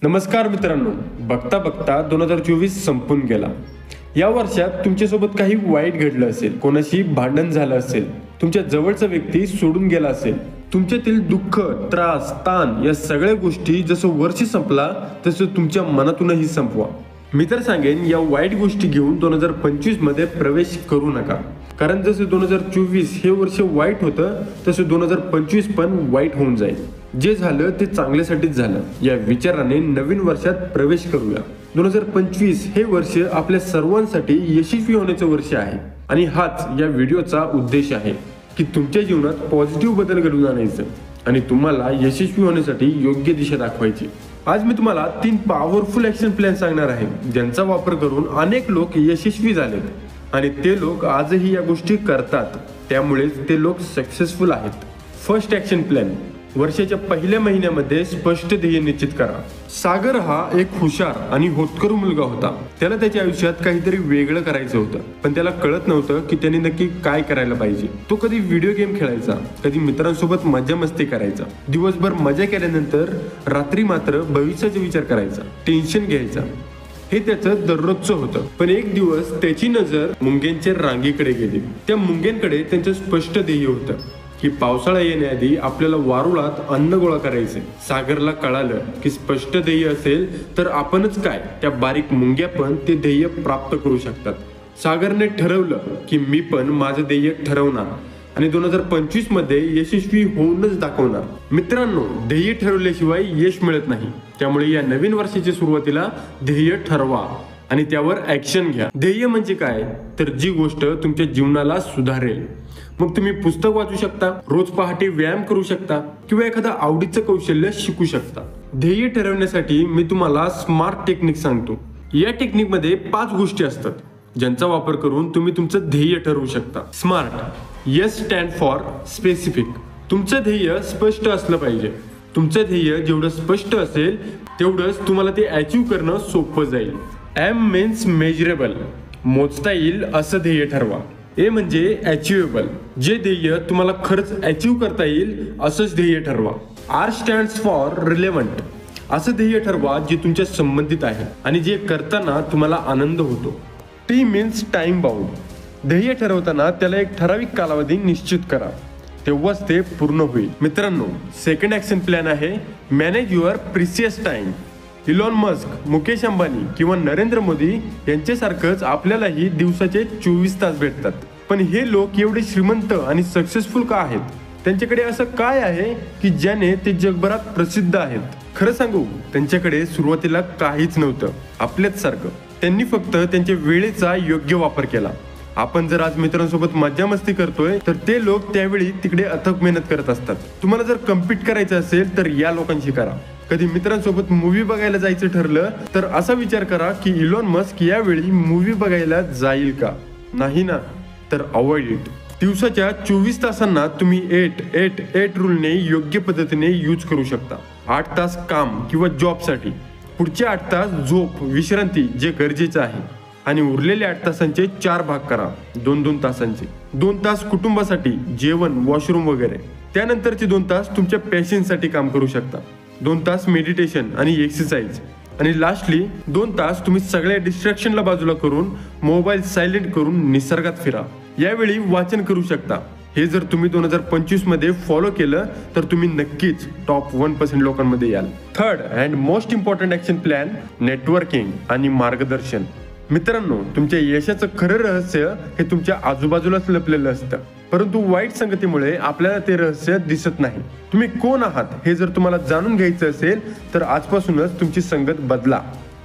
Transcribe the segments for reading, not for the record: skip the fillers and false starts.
नमस्कार मित्रांनो, बघता बघता 2024 संपून गेला। या वर्षात तुमच्यासोबत काही वाईट घडलं असेल, कोणाशी भांडण झालं असेल, तुमच्या जवळचा व्यक्ती सोडून गेला असेल, तुमच्यातील दुःख, त्रास, ताण या सगळ्या गोष्टी जसं वर्ष संपला तसं तुमच्या मनातूनही संपवा। मी तर सांगेन या वाईट गोष्टी घेऊन 2025 मध्ये प्रवेश करू नका, कारण जसं 2024 हे वर्ष वाईट होतं तसं 2025 पण वाईट होऊन जाईल। जे झालं ते चांगल्यासाठीच झालं या विचाराने नवीन वर्षात प्रवेश करूया। 2025 हे वर्ष आपल्या सर्वांसाठी यशस्वी होण्याचं वर्ष आहे आणि हाच या व्हिडिओचा उद्देश आहे की तुमच्या जीवनात पॉझिटिव्ह बदल घडवून आणायचं आणि तुम्हाला यशस्वी होण्यासाठी योग्य दिशा दाखवायची। आज मी तुम्हाला 3 पॉवरफुल ऍक्शन प्लॅन सांगणार आहे ज्यांचा वापर करून अनेक लोक यशस्वी झालेत आणि ते लोक आजही या गोष्टी करतात, त्यामुळेच ते लोक सक्सेसफुल आहेत। फर्स्ट ऍक्शन प्लॅन, वर्षाच्या पहिल्या महिन्यामध्ये स्पष्ट ध्येय निश्चित करा। सागर हा एक हुशार आणि होतकरू मुलगा होता। त्याला त्याच्या आयुष्यात काहीतरी वेगळं करायचं होतं, पण त्याला कळत नव्हतं की त्याने नक्की काय करायला पाहिजे। तो कधी व्हिडिओ गेम खेळायचा, कधी मित्रांसोबत मजा मस्ती करायचा, दिवसभर मजा केल्यानंतर रात्री मात्र भविष्याचा विचार करायचा, टेन्शन घ्यायचा। हे त्याचं दररोजचं होतं। पण एक दिवस त्याची नजर मुंग्यांच्या रांगेकडे गेली। त्या मुंग्यांकडे त्यांचं स्पष्ट ध्येय होतं की पावसाळा येण्याआधी आपल्याला वारुळात अन्न गोळा करायचे। सागरला कळालं की स्पष्ट ध्येय असेल तर आपणच काय, त्या बारीक मुंग्या पण ते ध्येय प्राप्त करू शकतात। सागरने ठरवलं की मी पण माझं ध्येय ठरवणार आणि 2025 मध्ये यशस्वी होऊनच दाखवणार। मित्रांनो, ध्येय ठरवल्याशिवाय यश मिळत नाही, त्यामुळे या नवीन वर्षाच्या सुरुवातीला ध्येय ठरवा आणि त्यावर ऍक्शन घ्या। ध्येय म्हणजे काय, तर जी गोष्ट तुमच्या जीवनाला सुधारेल। मग तुम्ही पुस्तक वाचू शकता, रोज पहाटे व्यायाम करू शकता किंवा एखादं आवडीचं कौशल्य शिकू शकता। ध्येय ठरवण्यासाठी मी तुम्हाला स्मार्ट टेक्निक सांगतो। या टेक्निक मध्ये 5 गोष्टी असतात ज्यांचा वापर करून तुम्ही तुमचं ध्येय ठरवू शकता। Smart, S stand for specific. तुमचं ध्येय स्पष्ट असलं पाहिजे। तुमचं ध्येय जेवढं स्पष्ट असेल तेवढंच तुम्हाला ते अचीव करणं सोपं जाईल। एम मीन्स मेजरेबल, मोजता येईल असं ध्येय ठरवा। ए म्हणजे अचिवेबल, जे ध्येय तुम्हाला खरंच अचीव करता येईल असंच ध्येय ठरवा। आर स्टँड्स फॉर रिलेव्हंट, असं ध्येय ठरवा जे तुमच्या संबंधित आहे आणि जे करताना तुम्हाला आनंद होतो। टी मीन्स टाइम बाउंड, ध्येय ठरवताना त्याला एक ठराविक कालावधी निश्चित करा, तेव्हाच ते पूर्ण होईल। मित्रांनो, सेकंड ऍक्शन प्लॅन आहे manage your precious time. Elon Musk, Mukesh Ambani किंवा नरेंद्र मोदी यांच्यासारखंच आपल्यालाही दिवसाचे 24 तास भेटतात, पण हे लोक एवढे श्रीमंत आणि सक्सेसफुल का आहेत? त्यांच्याकडे असं काय आहे की ज्याने ते जगभरात प्रसिद्ध आहेत? खरं सांगू, त्यांच्याकडे सुरुवातीला काहीच नव्हतं, आपल्याच सारखं। त्यांनी फक्त त्यांच्या वेळेचा योग्य वापर केला। आपण जर आज मित्रांसोबत मजा मस्ती करतोय तर ते लोक त्यावेळी तिकडे अथक मेहनत करत असतात। तुम्हाला जर कम्पीट करायचं असेल तर या लोकांशी करा। कधी मित्रांसोबत मूवी बघायला जायचं ठरलं तर असा विचार करा की इलॉन मस्क यावेळी मूवी बघायला जाईल का? नाही ना, तर अवॉइड इट। दिवसाच्या 24 तासांना तुम्ही 8-8-8 रूलने योग्य पद्धतीने यूज करू शकता। 8 तास काम किंवा जॉबसाठी, पुढचे 8 तास झोप, विश्रांती जे गरजेचं आहे आणि उरलेले 8 तासांचे 4 भाग करा, 2-2 तासांचे। 2 तास कुटुंबासाठी, जेवण, वॉशरूम वगैरे। त्यानंतरचे 2 तास तुमच्या पॅशनसाठी काम करू शकता। 2 तास मेडिटेशन आणि एक्सरसाइज आणि लास्टली 2 तास तुम्ही सगळ्या डिस्ट्रॅक्शनला बाजूला करून मोबाईल सायलेंट करून निसर्गात फिरा। यावेळी वाचन करू शकता। हे जर तुम्ही 2025 मध्ये फॉलो केलं तर तुम्ही नक्कीच टॉप 1% लोकांमध्ये याल। Third and most important action plan, networking आणि मार्गदर्शन। मित्रांनो, तुमच्या यशाचं खरं रहस्य हे तुमच्या आजूबाजूलाच लपलेलं असतं, परंतु वाईट संगतीमुळे आपल्याला ते रहस्य दिसत नाही। तुम्ही कोण आहात हे जर तुम्हाला जाणून घ्यायचं असेल तर आजपासूनच तुमची संगत बदला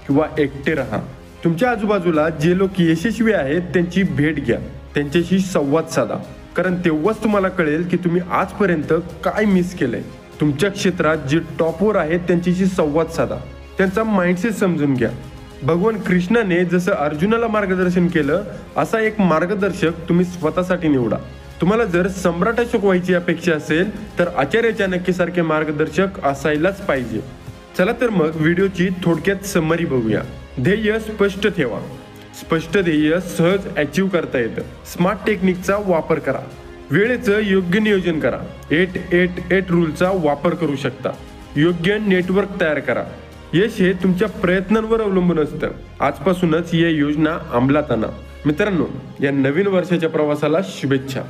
किंवा एकटे राहा। तुमच्या आजूबाजूला जे लोक यशस्वी आहेत त्यांची भेट घ्या, त्यांच्याशी संवाद साधा, कारण तेव्हाच तुम्हाला कळेल की तुम्ही आजपर्यंत काय मिस केलंय। तुमच्या क्षेत्रात जे टॉपवर आहेत त्यांच्याशी संवाद साधा, त्यांचा माइंडसेट समजून घ्या। भगवान कृष्णाने जसं अर्जुनाला मार्गदर्शन केलं असा एक मार्गदर्शक तुम्ही स्वतःसाठी निवडा। तुम्हाला जर सम्राटाचक व्हायची अपेक्षा असेल तर आचार्य चाणक्यसारखे मार्गदर्शक असायलाच पाहिजे। चला तर मग व्हिडिओची थोडक्यात समरी बघूया। ध्येय स्पष्ट ठेवा, स्पष्ट ध्येय सहज अचीव करता येतं। स्मार्ट टेक्निकचा वापर करा, वेळेचं योग्य नियोजन करा, 8-8-8 रूलचा वापर करू शकता। योग्य नेटवर्क तयार करा, यश हे तुमच्या प्रयत्नांवर अवलंबून असतं. आजपासूनच या योजना अंमलात आणा. मित्रांनो, या नवीन वर्षाच्या प्रवासाला शुभेच्छा.